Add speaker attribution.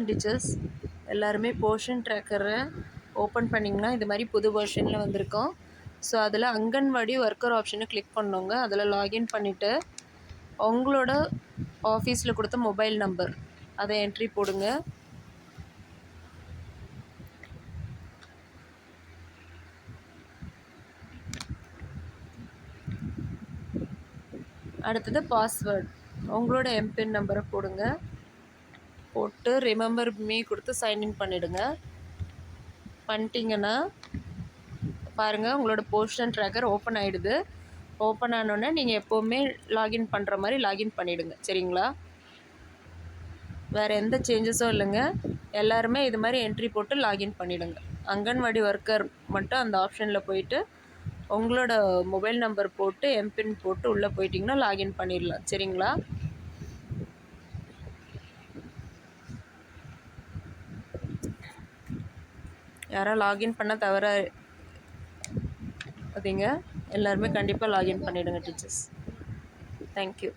Speaker 1: Teachers. எல்லாருமே portion ட்ராக்கரை open பண்ணிங்கன்னா இது மாதிரி புது வெர்ஷனில் வந்திருக்கோம். ஸோ அதில் அங்கன்வாடி ஒர்க்கர் ஆப்ஷனை கிளிக் பண்ணோங்க. அதில் லாகின் பண்ணிவிட்டு உங்களோட ஆஃபீஸில் கொடுத்த மொபைல் நம்பர் அதை என்ட்ரி போடுங்க. அடுத்தது பாஸ்வேர்டு, உங்களோட எம்பின் நம்பரை போடுங்க. போட்டு ரிமெம்பர் மீ கொடுத்து சைன்இன் பண்ணிவிடுங்க. பண்ணிட்டீங்கன்னா பாருங்கள், உங்களோட போர்ஷன் ட்ராக்கர் ஓப்பன் ஆகிடுது. ஓப்பன் ஆனோடனே நீங்கள் எப்போவுமே லாகின் பண்ணுற மாதிரி லாகின் பண்ணிவிடுங்க. சரிங்களா? வேறு எந்த சேஞ்சஸும் இல்லைங்க. எல்லாருமே இது மாதிரி என்ட்ரி போட்டு லாகின் பண்ணிவிடுங்க. அங்கன்வாடி ஒர்க்கர் மட்டும் அந்த ஆப்ஷனில் போயிட்டு உங்களோட மொபைல் நம்பர் போட்டு எம்பின் போட்டு உள்ளே போயிட்டிங்கன்னா லாகின் பண்ணிடலாம். சரிங்களா? யாரும் லாகின் பண்ண தவறாதீங்க. எல்லாருமே கண்டிப்பாக லாகின் பண்ணிவிடுங்க டீச்சர்ஸ். தேங்க்யூ.